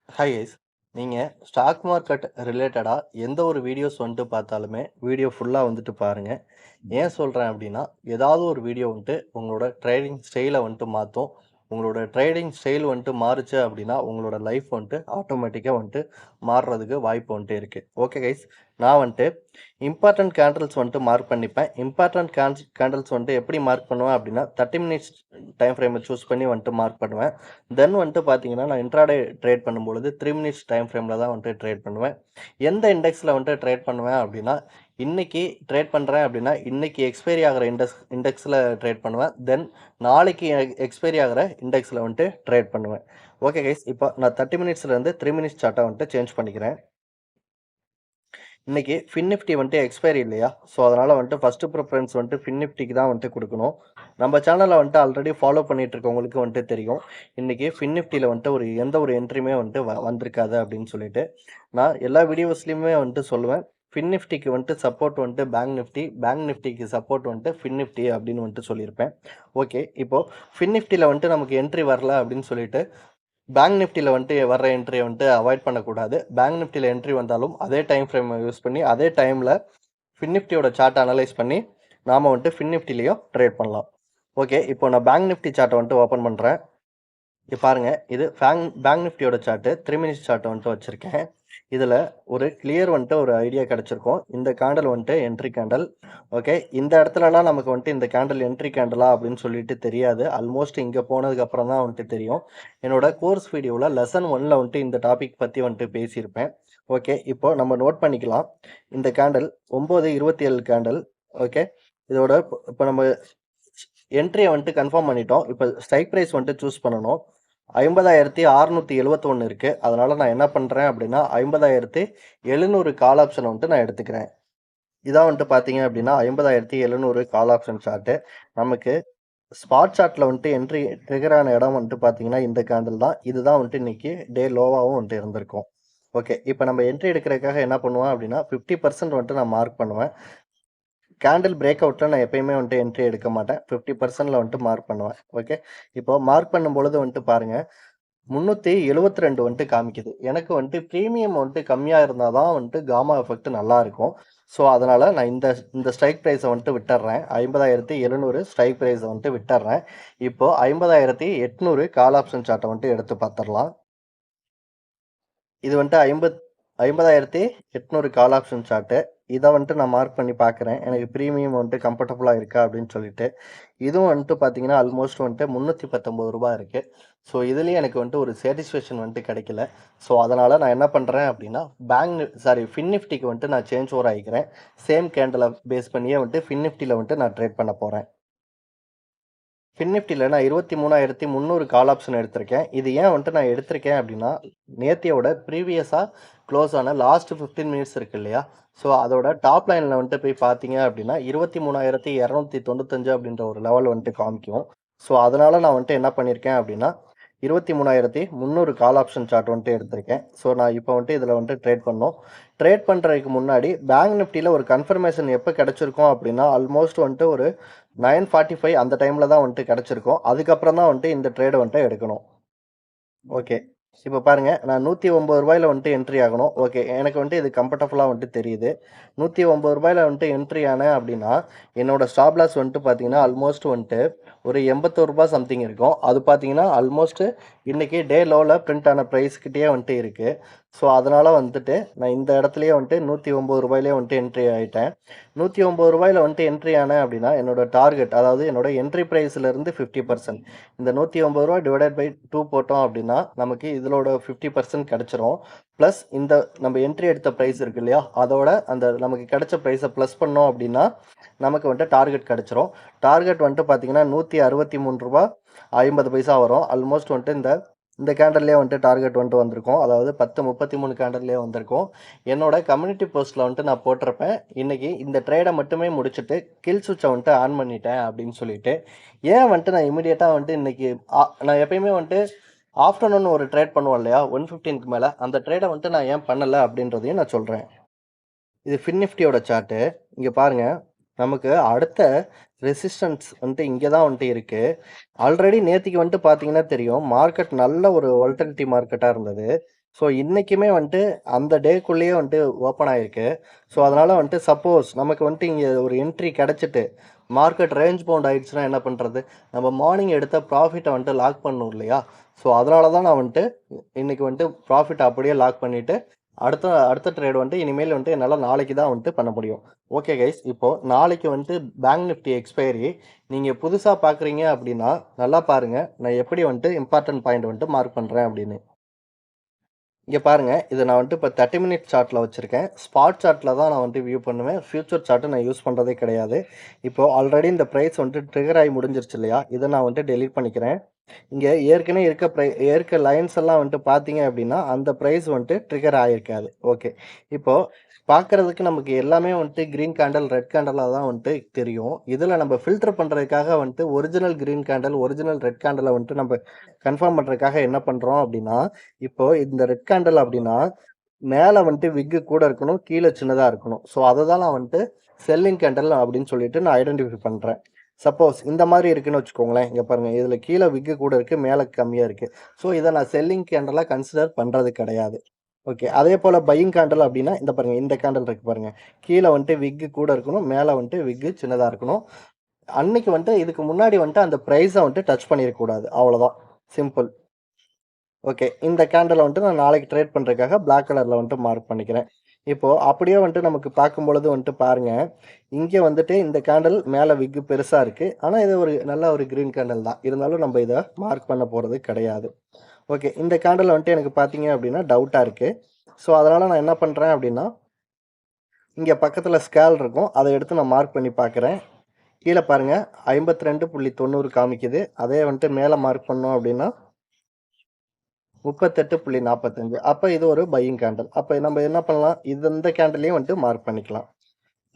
Hi guys. நீங்க stock market ரிலேட்டடா எந்த ஒரு வீடியோஸ் பார்த்தாலுமே, வீடியோ ஃபுல்லா பாருங்க. ஏன் சொல்றேன் அப்டின்னா, ஏதாவது ஒரு வீடியோ உங்களோட ட்ரேடிங் ஸ்டைல மாத்தும். உங்களோட ட்ரேடிங் ஸ்டைல் மாறுச்சு அப்டின்னா, உங்களோட லைஃப் ஆட்டோமேட்டிக்கா மாறுறதுக்கு வாய்ப்பு இருக்கு. Okay guys. நான் இம்பார்ட்டன்ட் கேண்டில்ஸ் மார்க் பண்ணிப்பேன். இம்பார்ட்டன்ட் கேண்டில்ஸ் எப்படி மார்க் பண்ணுவேன் அப்டின்னா, 30 மினிட்ஸ் டைம் ஃப்ரேம சூஸ் பண்ணி மார்க் பண்ணுவேன். தென் பார்த்தீங்கன்னா, நான் இன்ட்ராடே ட்ரேட் பண்ணும்பொழுது 3 மினிட்ஸ் டைம் ஃப்ரேம்ல தான் ட்ரேட் பண்ணுவேன். எந்த இண்டெக்ஸ்ல ட்ரேட் பண்ணுவேன் அப்டின்னா, இன்னைக்கு ட்ரேட் பண்றேன் அப்டின்னா, இன்னைக்கு எக்ஸ்பைரி ஆகுற இண்டெக்ஸ்ல ட்ரேட் பண்ணுவேன். தென் நாளைக்கு எக்ஸ்பைரி ஆகுற இண்டெக்ஸ்ல ட்ரேட் பண்ணுவேன். Okay guys. இப்போ நான் 30 மினிட்ஸ்ல இருந்து 3 மினிட்ஸ் சார்ட்டா சேஞ்ச் பண்ணிக்கிறேன். இன்னைக்கு ஃபின் நிஃப்டி எக்ஸ்பைரி இல்லையா? ஸோ அதனால ஃபர்ஸ்ட் ப்ரிஃபரன்ஸ் ஃபின் நிஃப்டிக்கு தான் குடுக்கணும். நம்ம சேனல்ல ஆல்ரெடி ஃபாலோ பண்ணிட்டு இருக்கவங்களுக்கு தெரியும். இன்னைக்கு ஃபின் நிஃப்டில எந்த ஒரு என்ட்ரியுமே வந்திருக்காது அப்படின்னு சொல்லிட்டு. நான் எல்லா வீடியோஸ்லயுமே சொல்லுவேன். ஃபின் நிஃப்டிக்கு சப்போர்ட் பேங்க் நிஃப்டி, பேங்க் நிஃப்டிக்கு சப்போர்ட் ஃபின் நிஃப்டி அப்படின்னு சொல்லியிருப்பேன். ஓகே. இப்போ ஃபின் நிஃப்டில நமக்கு என்ட்ரி வரல அப்படின்னு சொல்லிட்டு பேங்க் நிஃப்டில வர்ற என்ட்ரிய அவாய்ட் பண்ணக்கூடாது. பேங்க் நிஃப்டில என்ட்ரி வந்தாலும் அதே டைம் ஃப்ரேம் யூஸ் பண்ணி, அதே டைம்ல ஃபின் நிஃப்டியோட சார்ட் அனலைஸ் பண்ணி, நாம ஃபின் நிஃப்டிலயும் ட்ரேட் பண்ணலாம். ஓகே. இப்போ நான் பேங்க் நிஃப்டி சார்ட்ட ஓப்பன் பண்றேன். இங்க பாருங்க. இது பேங்க் நிஃப்டியோட சார்ட் 3 மினிட்ஸ் சார்ட் வச்சிருக்கேன். இதுல ஒரு கிளியர் ஒரு ஐடியா கிடைச்சிருக்கும். இந்த கேண்டில் என்ட்ரி கேண்டில். ஓகே. இந்த இடத்துலலாம் நமக்கு இந்த கேண்டில் என்ட்ரி கேண்டிலா அப்படின்னு சொல்லிட்டு தெரியாது. ஆல்மோஸ்ட் இங்க போனதுக்கு அப்புறம் தான் தெரியும். என்னோட கோர்ஸ் வீடியோல லெசன் 1ல இந்த டாபிக் பத்தி பேசியிருப்பேன். ஓகே. இப்போ நம்ம நோட் பண்ணிக்கலாம். இந்த கேண்டில் 9:27 கேண்டில். ஓகே. இதோட இப்போ நம்ம என்ட்ரியை கன்ஃபார்ம் பண்ணிட்டோம். இப்போ ஸ்ட்ரைக் ப்ரைஸ் சூஸ் பண்ணணும். 50,671 இருக்கு. அதனால நான் என்ன பண்றேன் அப்படின்னா 50,700 கால் ஆப்ஷன் நான் எடுத்துக்கிறேன். இதான் பார்த்தீங்க அப்படின்னா 50,700 கால் ஆப்ஷன் சார்ட். நமக்கு ஸ்பாட் சார்ட்ல என்ட்ரி ட்ரிகர் ஆன இடம் பார்த்தீங்கன்னா இந்த கேண்டில் தான். இதுதான் இன்னைக்கு டே லோவாவும் இருந்திருக்கும். ஓகே. இப்போ நம்ம என்ட்ரி எடுக்கிறதுக்காக என்ன பண்ணுவோம் அப்படின்னா 50% நான் மார்க் பண்ணுவேன். கேண்டில் பிரேக் அவுட்ல நான் எப்பயுமே என்ட்ரி எடுக்க மாட்டேன். 50%ல மார்க் பண்ணுவேன். ஓகே. இப்போ மார்க் பண்ணும்பொழுது பாருங்க. 372 காமிக்குது. எனக்கு பிரீமியம் கம்மியா இருந்தா தான் காமா எஃபெக்ட் நல்லா இருக்கும். ஸோ அதனால நான் இந்த இந்த ஸ்ட்ரைக் பிரைஸ விட்டுர்றேன். 50,700 ஸ்ட்ரைக் பிரைஸ விட்டுர்றேன். இப்போ 50,800 கால் ஆப்ஷன் சார்ட்ட எடுத்து பார்த்துரலாம். இது 50,800 கால் ஆப்ஷன் சார்ட். இத நான் மார்க் பண்ணி பார்க்குறேன். எனக்கு பிரீமியம் கம்ஃபர்டபுளா இருக்கா அப்படின்னு சொல்லிட்டு. இதுவும் பார்த்தீங்கன்னா, ஆல்மோஸ்ட் ரூ. 319 இருக்கு. ஸோ இதுலயும் எனக்கு ஒரு சாட்டிஸ்ஃபேக்ஷன் கிடைக்கல. ஸோ அதனால நான் என்ன பண்றேன் அப்படின்னா, ஃபின் நிஃப்டிக்கு நான் சேஞ்ச் ஓவர் ஆயிக்கிறேன். சேம் கேண்டில பேஸ் பண்ணியே ஃபின் நிஃப்டில நான் ட்ரேட் பண்ண போறேன். ஃபின் நிஃப்டில நான் 23,300 கால் ஆப்ஷன் எடுத்திருக்கேன். இது ஏன் நான் எடுத்திருக்கேன் அப்படின்னா, நேத்தியோட ப்ரீவியஸா க்ளோஸ் ஆன லாஸ்ட் 15 மினிட்ஸ் இருக்கு இல்லையா? ஸோ அதோட டாப் லைன்ல போய் பார்த்தீங்க அப்படின்னா, 23,295 அப்படின்ற ஒரு லெவல் காமிக்கும். ஸோ அதனால நான் என்ன பண்ணியிருக்கேன் அப்படின்னா, 23,300 கால் ஆப்ஷன் சார்ட் எடுத்திருக்கேன். ஸோ நான் இப்போ இதில ட்ரேட் பண்ணணும். ட்ரேட் பண்றதுக்கு முன்னாடி பேங்க் நிஃப்டில ஒரு கன்ஃபர்மேஷன் எப்ப கிடைச்சிருக்கும் அப்படின்னா, ஆல்மோஸ்ட் ஒரு 9:45 அந்த டைம்ல தான் கிடைச்சிருக்கும். அதுக்கப்புறம் தான் இந்த ட்ரேட எடுக்கணும். ஓகே. இப்ப பாருங்க. நான் ரூ. 109ல என்ட்ரி ஆகணும். ஓகே. எனக்கு இது கம்ஃபர்டபுளா தெரியுது. ரூ. 109ல என்ட்ரி ஆனேன் அப்படின்னா, என்னோட ஸ்டாப் லாஸ் பார்த்தீங்கன்னா, ஆல்மோஸ்ட் ஒரு ரூ. 81 சம்திங் இருக்கும். அது பார்த்தீங்கன்னா, ஆல்மோஸ்ட் இன்னைக்கு டே லோல பிரிண்ட் ஆன பிரைஸ் கிட்டயே இருக்கு. ஸோ அதனால நான் இந்த இடத்துலயே ரூ. 109லயே என்ட்ரி ஆயிட்டேன். ரூ. 109ல என்ட்ரி ஆனேன் அப்படின்னா, என்னோட டார்கெட் அதாவது என்னோட என்ட்ரி பிரைஸ்ல இருந்து 50% இந்த ரூ. 109 டிவைடட் பை 2 போட்டோம் அப்படின்னா, நமக்கு இதோட 50% கிடைச்சிரும். பிளஸ் இந்த நம்ம என்ட்ரி எடுத்த பிரைஸ் இருக்கு இல்லையா? அதோட அந்த நமக்கு கிடைச்ச பிரைஸ பிளஸ் பண்ணோம் அப்படின்னா, நமக்கு டார்கெட் கிடைச்சிரும். டார்கெட் பார்த்தீங்கன்னா, ரூ. 163.50 வரும். ஆல்மோஸ்ட் இந்த இந்த கேண்டல்லயே டார்கெட் வந்திருக்கும். அதாவது 10:33 கேண்டல்லயே வந்திருக்கும். என்னோட கம்யூனிட்டி போஸ்ட்ல நான் போட்டிருப்பேன். இன்னைக்கு இந்த ட்ரேட மட்டுமே முடிச்சுட்டு கில் ஸ்விட்ச ஆன் பண்ணிட்டேன் அப்படின்னு சொல்லிட்டு. ஏன் நான் இமிடியேட்டா இன்னைக்கு நான் எப்பயுமே ஆஃப்டர்நூன் ஒரு ட்ரேட் பண்ணுவோம் இல்லையா? 1:15க்கு மேல அந்த ட்ரேட நான் ஏன் பண்ணல அப்படின்றதையும் நான் சொல்றேன். இது ஃபின் நிஃப்டியோட சார்ட். இங்க பாருங்க. நமக்கு அடுத்த ரெசிஸ்டன்ஸ் வந்துட்டு இங்கே தான் வந்துட்டு இருக்கு. ஆல்ரெடி நேத்திக்கு வந்துட்டு பார்த்தீங்கன்னா தெரியும். மார்க்கெட் நல்ல ஒரு வாலட்டிலிட்டி மார்க்கெட்டா இருந்தது. ஸோ இன்னைக்குமே வந்துட்டு அந்த டேக்குள்ளேயே வந்துட்டு ஓப்பன் ஆயிருக்கு. ஸோ அதனால வந்துட்டு சப்போஸ் நமக்கு வந்துட்டு இங்கே ஒரு என்ட்ரி கிடைச்சிட்டு மார்க்கெட் ரேஞ்ச் பவுண்ட் ஆயிடுச்சுன்னா என்ன பண்ணுறது? நம்ம மார்னிங் எடுத்த ப்ராஃபிட்டை வந்துட்டு லாக் பண்ணணும் இல்லையா? ஸோ அதனால தான் நான் வந்துட்டு இன்னைக்கு வந்துட்டு ப்ராஃபிட் அப்படியே லாக் பண்ணிட்டு அடுத்த அடுத்த ட்ரேட் வந்துட்டு இனிமேல் வந்துட்டு என்னால் நாளைக்கு தான் வந்துட்டு பண்ண முடியும். ஓகே கைஸ், இப்போ நாளைக்கு வந்துட்டு பேங்க் நிஃப்டி எக்ஸ்பைரி. நீங்கள் புதுசாக பார்க்குறீங்க அப்படின்னா நல்லா பாருங்க, நான் எப்படி வந்துட்டு இம்பார்ட்டன்ட் பாயிண்ட் வந்துட்டு மார்க் பண்ணுறேன் அப்படின்னு. இங்கே பாருங்க, இதை நான் வந்துட்டு இப்போ 30 மினிட் சார்ட்டில் வச்சுருக்கேன். ஸ்பாட் சார்ட்டில் தான் நான் வந்துட்டு வியூ பண்ணுவேன். ஃபியூச்சர் சார்ட்டை நான் யூஸ் பண்ணுறதே கிடையாது. இப்போ ஆல்ரெடி இந்த ப்ரைஸ் வந்துட்டு ட்ரிகர் ஆகி முடிஞ்சிருச்சு இல்லையா? இதை நான் வந்துட்டு டெலீட் பண்ணிக்கிறேன். இங்கே ஏற்கனவே இருக்க லைன்ஸ் எல்லாம் வந்துட்டு பார்த்தீங்க அப்படின்னா அந்த ப்ரைஸ் வந்துட்டு ட்ரிகர் ஆகிருக்காது. ஓகே, இப்போது பார்க்குறதுக்கு நமக்கு எல்லாமே வந்துட்டு க்ரீன் கேண்டல் ரெட் கேண்டலாக தான் வந்துட்டு தெரியும். இதில் நம்ம ஃபில்டர் பண்ணுறதுக்காக வந்துட்டு original green candle original red கேண்டலை வந்துட்டு நம்ம கன்ஃபார்ம் பண்ணுறதுக்காக என்ன பண்ணுறோம் அப்படின்னா, இப்போது இந்த ரெட் கேண்டல் அப்படின்னா மேலே வந்துட்டு விக்கு கூட இருக்கணும், கீழே சின்னதாக இருக்கணும். ஸோ அதை தான் நான் வந்துட்டு செல்லிங் கேண்டல் அப்படின்னு சொல்லிட்டு நான் ஐடென்டிஃபை பண்ணுறேன். சப்போஸ் இந்த மாதிரி இருக்குன்னு வச்சுக்கோங்களேன். இங்கே பாருங்கள், இதில் கீழே விக்கு கூட இருக்குது, மேலே கம்மியாக இருக்குது. ஸோ இதை நான் செல்லிங் கேண்டலாக கன்சிடர் பண்ணுறது கிடையாது. ஓகே, அதே போல் பையிங் கேண்டல் அப்படின்னா இந்த பாருங்கள், இந்த கேண்டல் இருக்குது பாருங்கள். கீழே வந்துட்டு விக்கு கூட இருக்கணும், மேலே வந்துட்டு விக்கு சின்னதாக இருக்கணும். அன்னைக்கு வந்துட்டு இதுக்கு முன்னாடி வந்துட்டு அந்த ப்ரைஸை வந்துட்டு டச் பண்ணிடக்கூடாது. அவ்வளோதான், சிம்பிள். ஓகே, இந்த கேண்டலை வந்துட்டு நான் நாளைக்கு ட்ரேட் பண்ணுறதுக்காக பிளாக் கலரில் வந்துட்டு மார்க் பண்ணிக்கிறேன். இப்போது அப்படியே வந்துட்டு நமக்கு பார்க்கும்பொழுது வந்துட்டு பாருங்கள், இங்கே வந்துட்டு இந்த கேண்டல் மேலே விக்கு பெருசாக இருக்குது. ஆனால் இது ஒரு நல்ல ஒரு க்ரீன் கேண்டல் தான். இருந்தாலும் நம்ம இதை மார்க் பண்ண போகிறது கிடையாது. ஓகே, இந்த கேண்டல் வந்துட்டு எனக்கு பார்த்தீங்க அப்படின்னா டவுட்டாக இருக்குது. ஸோ அதனால் நான் என்ன பண்ணுறேன் அப்படின்னா, இங்கே பக்கத்தில் ஸ்கேல் இருக்கும், அதை எடுத்து நான் மார்க் பண்ணி பார்க்குறேன். கீழே பாருங்கள் 52.90 காமிக்குது. அதே வந்துட்டு மேலே மார்க் பண்ணோம் அப்படின்னா 38.45. அப்போ இது ஒரு பையிங் கேண்டல். அப்போ நம்ம என்ன பண்ணலாம், இந்த கேண்டலையும் வந்துட்டு மார்க் பண்ணிக்கலாம்.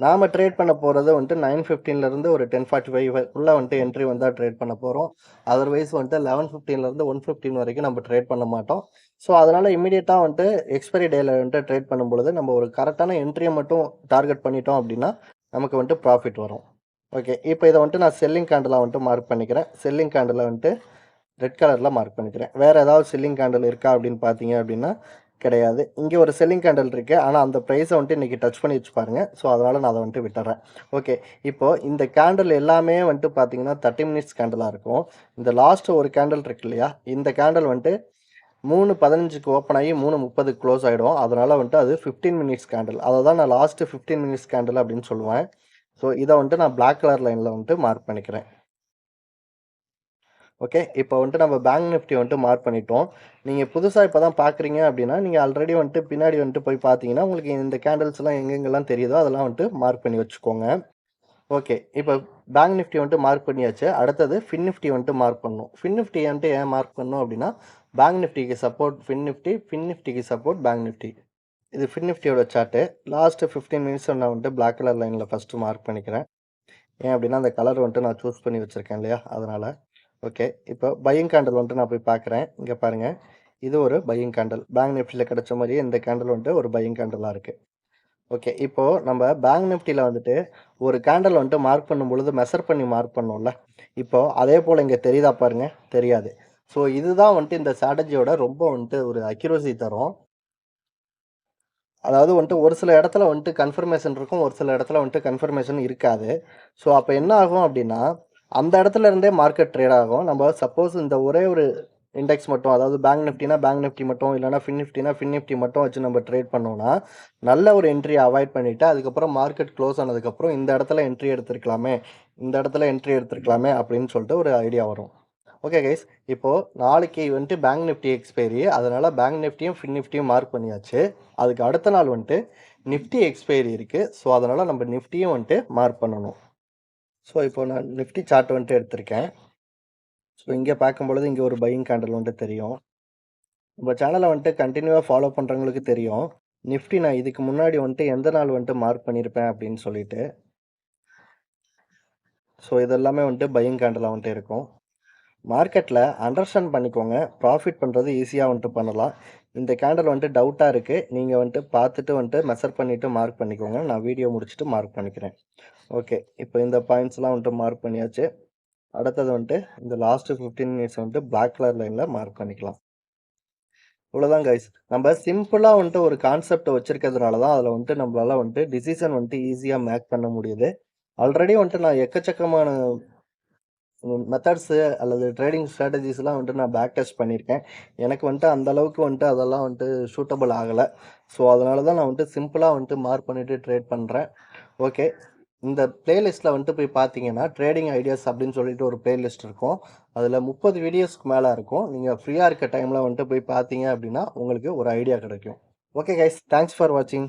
நாம ட்ரேட் பண்ண போகிறது வந்துட்டு 9:15லேருந்து ஒரு 10:45 வந்துட்டு என்ட்ரி வந்தால் ட்ரேட் பண்ண போகிறோம். அதர்வைஸ் வந்துட்டு 11:15லேருந்து 1:15 வரைக்கும் நம்ம ட்ரேட் பண்ண மாட்டோம். ஸோ அதனால் இமீடியட்டாக வந்துட்டு எக்ஸ்பைரி டேயில் வந்துட்டு ட்ரேட் பண்ணும்பொழுது நம்ம ஒரு கரெக்டான என்ட்ரியை மட்டும் டார்கெட் பண்ணிட்டோம் அப்படின்னா நமக்கு வந்துட்டு ப்ராஃபிட் வரும். ஓகே, இப்போ இதை வந்துட்டு நான் செல்லிங் கேண்டலாக வந்துட்டு மார்க் பண்ணிக்கிறேன். செல்லிங் கேண்டலை வந்துட்டு ரெட் கலரில் மார்க் பண்ணிக்கிறேன். வேறு ஏதாவது செல்லிங் கேண்டல் இருக்கா அப்படின்னு பார்த்தீங்க அப்படின்னா கிடையாது. இங்கே ஒரு செல்லிங் கேண்டல் இருக்கு. ஆனால் அந்த ப்ரைஸை வந்துட்டு இன்றைக்கி டச் பண்ணி வச்சு பாருங்க. ஸோ அதனால் நான் அதை வந்துட்டு விட்டுறேன். ஓகே, இப்போது இந்த கேண்டல் எல்லாமே வந்துட்டு பார்த்தீங்கன்னா 30 மினிட்ஸ் கேண்டலாக இருக்கும். இந்த லாஸ்ட்டு ஒரு கேண்டல் இருக்கு இல்லையா, இந்த கேண்டல் வந்துட்டு 3:15க்கு ஓப்பன் ஆகி 3:30க்கு க்ளோஸ் ஆகிடும். அதனால் வந்துட்டு அது 15 மினிட்ஸ் கேண்டல். அதை தான் நான் லாஸ்ட்டு 15 மினிட்ஸ் கேண்டல் அப்படின்னு சொல்லுவேன். ஸோ இதை வந்துட்டு நான் பிளாக் கலர் லைனில் வந்துட்டு மார்க் பண்ணிக்கிறேன். ஓகே, இப்போ வந்துட்டு நம்ம பேங்க் நிஃப்டி வந்துட்டு மார்க் பண்ணிட்டோம். நீங்கள் புதுசாக இப்போ தான் பார்க்குறீங்க அப்படின்னா, நீங்கள் ஆல்ரெடி வந்துட்டு பின்னாடி வந்துட்டு போய் பார்த்தீங்கன்னா, உங்களுக்கு இந்த கேண்டில்ஸ்லாம் எங்கெங்கெல்லாம் தெரியுதோ அதெல்லாம் வந்துட்டு மார்க் பண்ணி வச்சுக்கோங்க. ஓகே, இப்போ பேங்க் நிஃப்டி வந்துட்டு மார்க் பண்ணியாச்சு. அடுத்தது ஃபின் நிஃப்டி வந்துட்டு மார்க் பண்ணணும். ஃபின் நிஃப்டி வந்துட்டு ஏன் மார்க் பண்ணணும் அப்படின்னா, பேங்க் நிஃப்டிக்கு சப்போர்ட் ஃபின் நிஃப்டி, ஃபின் நிஃப்டிக்கு சப்போர்ட் பேங்க் நிஃப்டி. இது ஃபின் நிஃப்டியோட சார்ட்டு. லாஸ்ட்டு 15 மினிட்ஸ் நான் வந்துட்டு பிளாக் கலர் லைனில் ஃபஸ்ட்டு மார்க் பண்ணிக்கிறேன். ஏன் அப்படின்னா, அந்த கலர் வந்துட்டு நான் சூஸ் பண்ணி வச்சுருக்கேன் இல்லையா, அதனால். ஓகே, இப்போ பையிங் கேண்டில் வந்துட்டு நான் போய் பார்க்குறேன். இங்கே பாருங்கள், இது ஒரு பையிங் கேண்டில். பேங்க் நிஃப்டியில் கிடைச்ச மாதிரியே இந்த கேண்டில் வந்துட்டு ஒரு பையிங் கேண்டிலாக இருக்குது. ஓகே, இப்போது நம்ம பேங்க் நிஃப்டியில் வந்துட்டு ஒரு கேண்டில் வந்துட்டு மார்க் பண்ணும் பொழுது மெஷர் பண்ணி மார்க் பண்ணோம்ல, இப்போது அதே போல் இங்கே தெரியுதா பாருங்கள், தெரியாது. ஸோ இதுதான் வந்துட்டு இந்த ஸ்ட்ராட்டஜியோட ரொம்ப வந்துட்டு ஒரு அக்யூரசி தரும். அதாவது வந்துட்டு ஒரு சில இடத்துல வந்துட்டு கன்ஃபர்மேஷன் இருக்கும், ஒரு சில இடத்துல வந்துட்டு கன்ஃபர்மேஷன் இருக்காது. ஸோ அப்போ என்ன ஆகும் அப்படின்னா, அந்த இடத்துல இருந்தே மார்க்கெட் ட்ரேட் ஆகும். நம்ம சப்போஸ் இந்த ஒரே ஒரு இண்டெக்ஸ் மட்டும், அதாவது பேங்க் நிஃப்டினா பேங்க் நிஃப்டி மட்டும், இல்லைனா ஃபின் நிஃப்டினா ஃபின் நிஃப்டி மட்டும் வச்சு நம்ம ட்ரேட் பண்ணோம்னா, நல்ல ஒரு என்ட்ரியை அவாய்ட் பண்ணிவிட்டு அதுக்கப்புறம் மார்க்கெட் க்ளோஸ் ஆனதுக்கப்புறம் இந்த இடத்துல என்ட்ரி எடுத்திருக்கலாமே, இந்த இடத்துல என்ட்ரி எடுத்திருக்கலாமே அப்படின்னு சொல்லிட்டு ஒரு ஐடியா வரும். ஓகே கைஸ், இப்போது நாளைக்கு வந்துட்டு பேங்க் நிஃப்டி எக்ஸ்பைரி. அதனால் பேங்க் நிஃப்டியும் ஃபின் நிஃப்டியும் மார்க் பண்ணியாச்சு. அதுக்கு அடுத்த நாள் வந்துட்டு நிஃப்டி எக்ஸ்பைரி இருக்குது. ஸோ அதனால் நம்ம நிஃப்டியும் வந்துட்டு மார்க் பண்ணணும். ஸோ இப்போ நான் நிஃப்டி சார்ட் வந்துட்டு எடுத்திருக்கேன். ஸோ இங்கே பார்க்கும்பொழுது இங்கே ஒரு பையிங் கேண்டில் வந்துட்டு தெரியும். நம்ம சேனலை வந்துட்டு கண்டினியூவாக ஃபாலோ பண்ணுறவங்களுக்கு தெரியும். நிஃப்டி நான் இதுக்கு முன்னாடி வந்துட்டு எந்த நாள் வந்துட்டு மார்க் பண்ணியிருப்பேன் அப்படின்னு சொல்லிட்டு. ஸோ இதெல்லாமே வந்துட்டு பையிங் கேண்டிலாக வந்துட்டு இருக்கும். மார்க்கெட்டில் அண்டர்ஸ்டாண்ட் பண்ணிக்கோங்க. ப்ராஃபிட் பண்ணுறது ஈஸியாக வந்துட்டு பண்ணலாம். இந்த கேண்டில் வந்துட்டு டவுட்டாக இருக்குது. நீங்கள் வந்துட்டு பார்த்துட்டு வந்துட்டு மெஷர் பண்ணிவிட்டு மார்க் பண்ணிக்கோங்க. நான் வீடியோ முடிச்சுட்டு மார்க் பண்ணிக்கிறேன். ஓகே. இப்போ இந்த பாயிண்ட்ஸ்லாம் வந்துட்டு மார்க் பண்ணியாச்சு. அடுத்தது வந்துட்டு இந்த லாஸ்ட்டு 15 மினிட்ஸ் வந்துட்டு பிளாக் கலர் லைனில் மார்க் பண்ணிக்கலாம். இவ்வளோதான் கைஸ். நம்ம சிம்பிளா வந்துட்டு ஒரு கான்செப்ட்ட வச்சிருக்கிறதுனால தான் அதில வந்துட்டு நம்மளால வந்துட்டு டிசிஷன் வந்துட்டு ஈஸியா மேக் பண்ண முடியுது. ஆல்ரெடி வந்துட்டு நான் எக்கச்சக்கமான மெத்தட்ஸு அல்லது ட்ரேடிங் ஸ்ட்ராட்டஜிஸ்லாம் வந்துட்டு நான் பேக் டெஸ்ட் பண்ணியிருக்கேன். எனக்கு வந்துட்டு அந்த அளவுக்கு வந்துட்டு அதெல்லாம் வந்துட்டு சூட்டபிள் ஆகல. ஸோ, அதனால தான் நான் வந்துட்டு சிம்பிளா வந்துட்டு மார்க் பண்ணிட்டு ட்ரேட் பண்றேன். ஓகே. இந்த பிளேலிஸ்ட்ல வந்துட்டு போய் பார்த்தீங்கன்னா, ட்ரேடிங் ஐடியாஸ் அப்படின்னு சொல்லிட்டு ஒரு பிளேலிஸ்ட் இருக்கும். அதில 30 வீடியோஸ்க்கு மேல இருக்கும். நீங்க ஃப்ரீயா இருக்க டைம்ல வந்துட்டு போய் பார்த்தீங்க அப்படின்னா, உங்களுக்கு ஒரு ஐடியா கிடைக்கும். Okay guys. தேங்க்ஸ் ஃபார் வாட்சிங்.